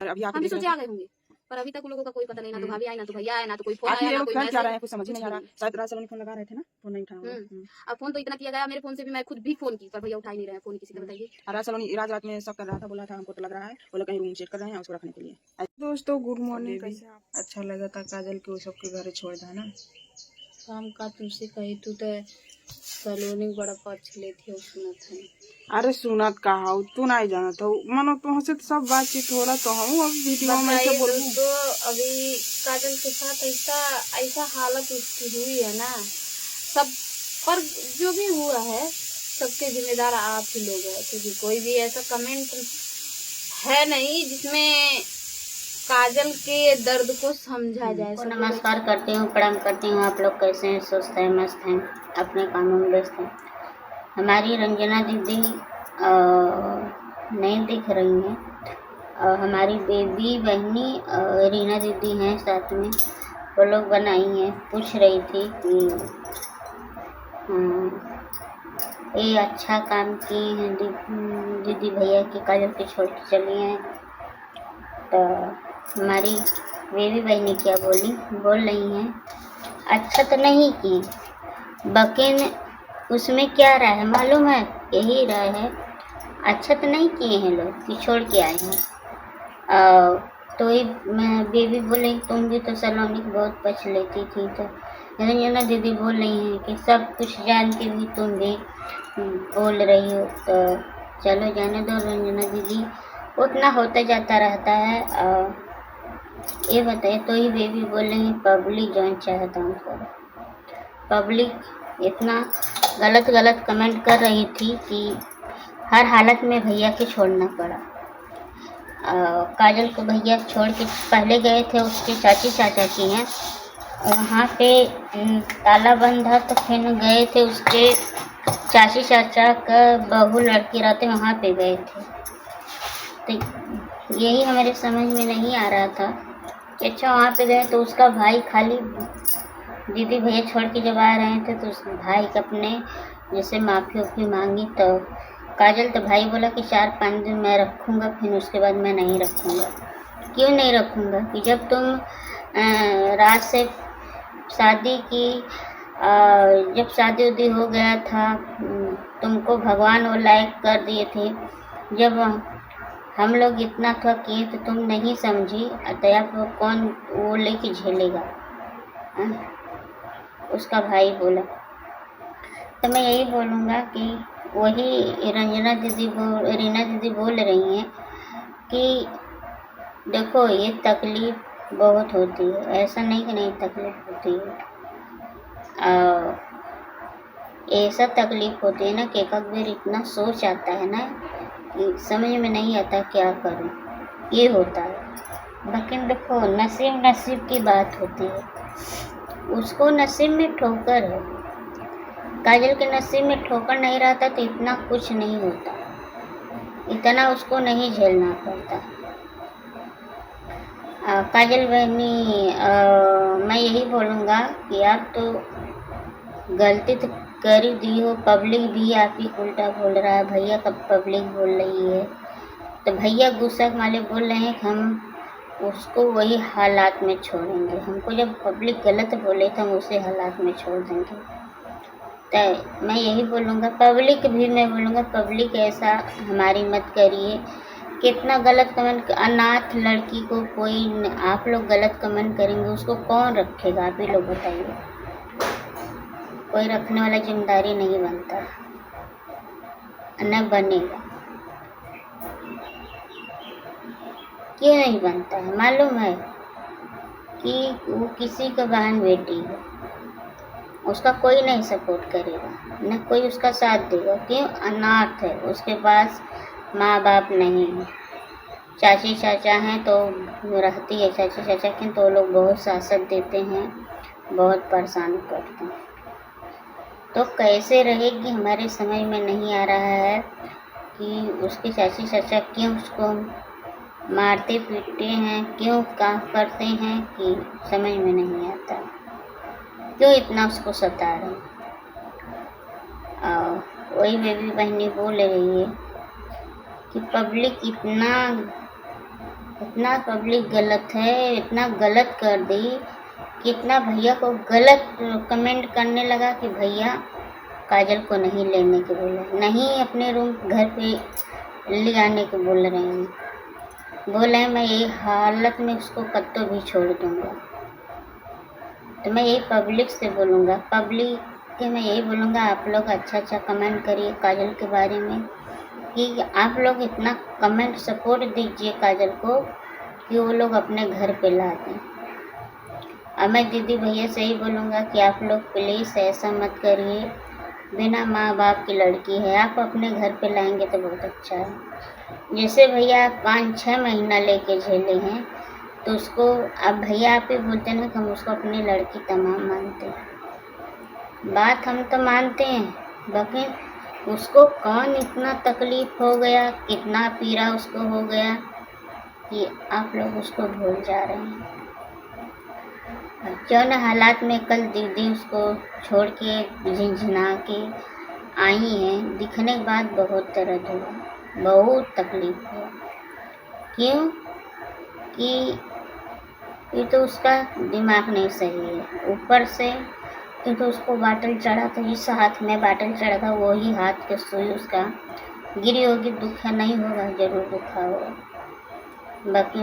अभी आके हम भी देख रहे सोचे हैं आ गए होंगे, पर अभी तक उन लोगों का कोई पता नहीं, ना तो भाभी आई, ना तो भैया आए, ना तो कोई फोन आखिर आया, ये ना लोग कोई क्या क्या रहे मैसेज। हैं कुछ समझ ही नहीं आ रहा। शायद राज सलोनी फोन लगा रहे थे ना, फोन नहीं उठा होगा। अब फोन तो इतना किया गया, मेरे फोन से भी मैं खुद भी फोन की, पर भैया उठा ही नहीं रहे हैं फोन किसी का, बताइए। राज सलोनी रात रात में सब कर रहा था, बोला था हमको तो लग रहा है वो लोग कहीं रूम चेक कर रहे हैं उसको रखने के लिए। दोस्तों गुड मॉर्निंग, कैसे आप? अच्छा लगा था काजल के वो सबके घर छोड़ था ना। काम का तुमसे कही तू तो सलोनी बड़ा पक्ष लेती है, सुनत है। अरे सुनत का हो तू नहीं जानत हो, मानो तुमसे तो सब बातचीत हो रहा तो हम अब वीडियो में ऐसे बोलूं। दोस्तों अभी काजल के साथ ऐसा ऐसा हालत उसकी हुई है ना, सब पर जो भी हुआ है सबके जिम्मेदार आप ही लोग हैं, क्योंकि कोई भी ऐसा कमेंट है नहीं जिसमें काजल के दर्द को समझा जाए। नमस्कार करती हूँ, प्रणाम करती हूँ। आप लोग कैसे हैं? स्वस्थ हैं, मस्त हैं, अपने कामों में व्यस्त हैं। हमारी रंजना दीदी नहीं दिख रही हैं। हमारी बेबी बहनी रीना दीदी हैं साथ में, वो लोग बनाई हैं। पूछ रही थी कि ये अच्छा काम किए हैं दीदी भैया की काजल के छोड़ के चली हैं। तो हमारी बेबी बहनी क्या बोल रही हैं, अच्छा तो नहीं की, लेकिन उसमें क्या राय है मालूम है? यही राय है, अच्छा तो नहीं किए हैं लोग कि छोड़ के आए हैं। तो ये बेबी बोले तुम भी तो सलोनी की बहुत पछ लेती थी, तो रंजना दीदी बोल रही हैं कि सब कुछ जान के भी तुम भी बोल रही हो, तो चलो जाने दो रंजना दीदी, उतना होता जाता रहता है। ये बताइए, तो ही बेबी बोल रही है पब्लिक जॉइन चाहता हूँ करो। पब्लिक इतना गलत कमेंट कर रही थी कि हर हालत में भैया के छोड़ना पड़ा। काजल को भैया छोड़ के पहले गए थे उसके चाची चाचा की हैं, वहाँ पे ताला बंद था, तो फिर गए थे उसके चाची चाचा का बहू लड़की रहते वहाँ पे गए थे। तो यही हमारे समझ में नहीं आ रहा था कि अच्छा वहाँ पे गए तो उसका भाई खाली दीदी भैया छोड़ के जब आ रहे थे तो उस भाई का अपने जैसे माफ़ी उफ़ी मांगी, तो काजल तो भाई बोला कि 4-5 दिन मैं रखूँगा, फिर उसके बाद मैं नहीं रखूँगा। क्यों नहीं रखूँगा कि जब तुम रात से शादी की, जब शादी उदी हो गया था, तुमको भगवान वो लायक कर दिए थे, जब हम लोग इतना था किए तो तुम नहीं समझी, तो आप कौन वो लेके झेलेगा? उसका भाई बोला। तो मैं यही बोलूँगा कि वही रीना दीदी बोल रही हैं कि देखो ये तकलीफ़ बहुत होती है, ऐसा नहीं कि नहीं तकलीफ़ होती है, ऐसा तकलीफ़ होती है ना कि एक बार इतना सोच आता है ना कि समझ में नहीं आता क्या करूं, ये होता है। लेकिन देखो नसीब की बात होती है, उसको नसीब में ठोकर है, काजल के नसीब में ठोकर नहीं रहता तो इतना कुछ नहीं होता, इतना उसको नहीं झेलना पड़ता। काजल बहनी, मैं यही बोलूँगा कि आप तो गलती तो कर ही दी हो, पब्लिक भी आप ही उल्टा बोल रहा है, भैया का पब्लिक बोल रही है, तो भैया गुस्सा वाले बोल रहे हैं कि हम उसको वही हालात में छोड़ेंगे, हमको जब पब्लिक गलत बोले तो हम उसे हालात में छोड़ देंगे। तो मैं यही बोलूँगा, पब्लिक भी मैं बोलूँगा पब्लिक ऐसा हमारी मत करिए। कितना गलत कमेंट, अनाथ लड़की को कोई आप लोग गलत कमेंट करेंगे, उसको कौन रखेगा? आप ही लोग बताइए, कोई रखने वाला जिम्मेदारी नहीं बनता, न बनेगा। क्यों नहीं बनता है? मालूम है कि वो किसी का बहन बेटी है, उसका कोई नहीं सपोर्ट करेगा, न कोई उसका साथ देगा। क्यों? अनाथ है, उसके पास माँ बाप नहीं है, चाची चाचा हैं तो रहती है चाची चाचा की, तो लोग बहुत शासन देते हैं, बहुत परेशान करते हैं, तो कैसे रहेगी हमारे समझ में नहीं आ रहा है कि उसके चाची चाचा क्यों उसको मारते पीटते हैं, क्यों काम करते हैं कि समझ में नहीं आता, क्यों इतना उसको सता रहे हैं। वही बेबी बहनी बोल रही है कि पब्लिक इतना इतना पब्लिक गलत है, इतना गलत कर दी कि इतना भैया को गलत कमेंट करने लगा कि भैया काजल को नहीं लेने के बोला, नहीं अपने रूम घर पे ले आने के बोल रहे हैं। बोले मैं यही हालत में उसको कत्तो भी छोड़ दूँगा। तो मैं यही पब्लिक से बोलूँगा, पब्लिक के मैं यही बोलूँगा, आप लोग अच्छा कमेंट करिए काजल के बारे में, कि आप लोग इतना कमेंट सपोर्ट दीजिए काजल को कि वो लोग अपने घर पे ला दें। अब मैं दीदी भैया से ही बोलूँगा कि आप लोग प्लीज़ ऐसा मत करिए, बिना माँ बाप की लड़की है, आप अपने घर पे लाएंगे तो बहुत अच्छा है। जैसे भैया 5-6 महीना लेके झेले हैं, तो उसको अब भैया आप ही बोलते हैं ना कि हम उसको अपनी लड़की तमाम मानते हैं। बात हम तो मानते हैं, लेकिन उसको कौन इतना तकलीफ हो गया, कितना पीड़ा उसको हो गया कि आप लोग उसको भूल जा रहे हैं। जौन हालात में कल दीदी उसको छोड़ के झिंझना के आई हैं, दिखने के बाद बहुत दर्द हुआ, बहुत तकलीफ हुआ। क्यों कि ये तो उसका दिमाग नहीं सही है, ऊपर से तो उसको बाटल चढ़ा था, जिस हाथ में बाटल चढ़ा था वही हाथ के सुई उसका गिरी होगी, दुखा नहीं होगा, जरूर दुखा होगा। बाकी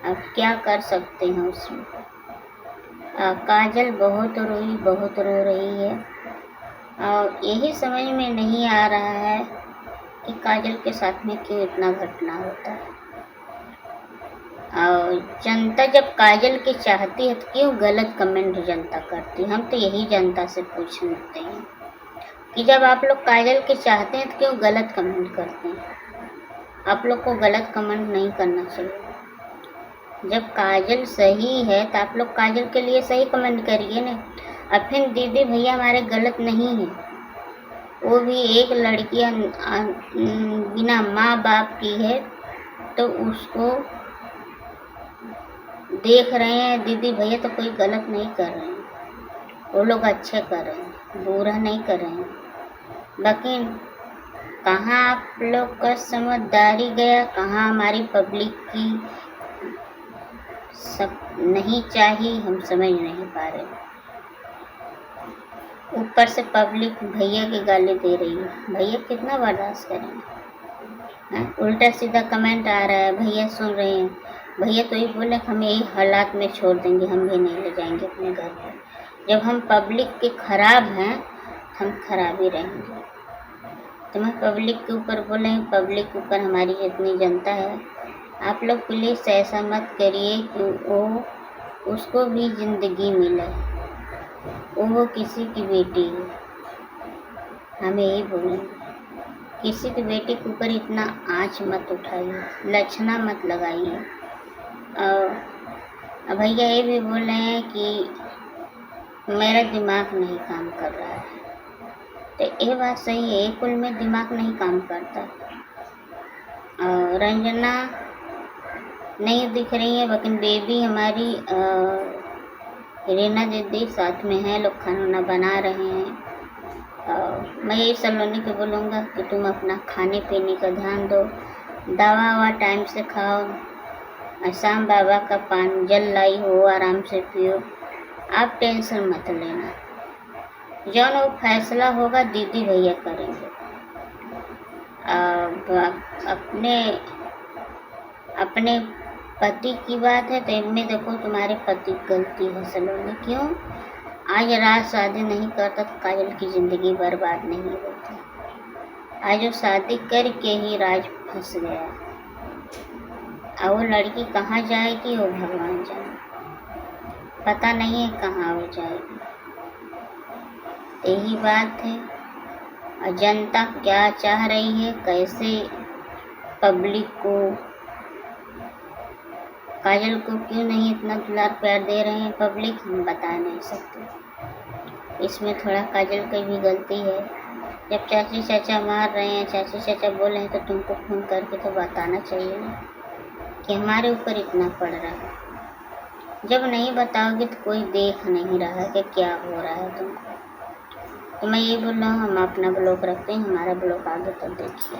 अब क्या कर सकते हैं उसमें। काजल बहुत रोई, बहुत रो रही है, और यही समझ में नहीं आ रहा है कि काजल के साथ में क्यों इतना घटना होता है। और जनता जब काजल की चाहती है तो क्यों गलत कमेंट जनता करती है। हम तो यही जनता से पूछते हैं कि जब आप लोग काजल के चाहते हैं तो क्यों गलत कमेंट करते हैं। आप लोग को गलत कमेंट नहीं करना चाहिए। जब काजल सही है तो आप लोग काजल के लिए सही कमेंट करिए ना। अब फिर दीदी भैया हमारे गलत नहीं है, वो भी एक लड़की बिना माँ बाप की है, तो उसको देख रहे हैं दीदी भैया तो कोई गलत नहीं कर रहे हैं, वो लोग अच्छे कर रहे हैं, बुरा नहीं कर रहे हैं। लेकिन कहाँ आप लोग का समझदारी गया, कहाँ हमारी पब्लिक की सब नहीं चाहिए, हम समझ नहीं पा रहे। ऊपर से पब्लिक भैया की गाली दे रही है, भैया कितना बर्दाश्त करेंगे। उल्टा सीधा कमेंट आ रहा है, भैया सुन रहे हैं, भैया तो ये बोले हम यही हालात में छोड़ देंगे, हम भी नहीं ले जाएंगे अपने घर पर। जब हम पब्लिक के खराब हैं हम खराब ही रहेंगे। तो मैं पब्लिक के ऊपर बोले, पब्लिक के ऊपर हमारी जितनी जनता है, आप लोग प्लीज़ ऐसा मत करिए कि वो उसको भी ज़िंदगी मिले, वो किसी की बेटी है। हमें यही बोलेंगे, किसी की बेटी के ऊपर इतना आँच मत उठाइए, लक्षणा मत लगाइए। और भैया ये भी बोल रहे हैं कि मेरा दिमाग नहीं काम कर रहा है, तो ये बात सही है, एक कुल में दिमाग नहीं काम करता। और रंजना नहीं दिख रही है, लेकिन बेबी हमारी रीना दीदी साथ में है, लोग खाना बना रहे हैं। मैं यही सलोनी को बोलूँगा कि तुम अपना खाने पीने का ध्यान दो, दवा टाइम से खाओ, शाम बाबा का पान जल लाई हो आराम से पियो, आप टेंशन मत लेना। जो वो फैसला होगा दीदी भैया करेंगे। अपने पति की बात है तो इनमें देखो तुम्हारे पति की गलती है सलोनी। क्यों आज रात शादी नहीं करता तो काजल की ज़िंदगी बर्बाद नहीं होती। आज वो शादी करके ही राज फंस गया, और वो लड़की कहाँ जाएगी वो भगवान जाने, पता नहीं है कहाँ हो जाएगी। यही बात है। और जनता क्या चाह रही है, कैसे पब्लिक को काजल को क्यों नहीं इतना दुलार प्यार दे रहे हैं पब्लिक, हम बता नहीं सकते। इसमें थोड़ा काजल की भी गलती है। जब चाची चाचा मार रहे हैं, चाची चाचा बोल रहे हैं, तो तुमको फोन करके तो बताना चाहिए ना कि हमारे ऊपर इतना पड़ रहा है। जब नहीं बताओगे तो कोई देख नहीं रहा है कि क्या हो रहा है तुमको। तो मैं ये बोल रहा हूँ, हम अपना ब्लॉग रखते हैं, हमारा ब्लॉग आगे तक देखिए।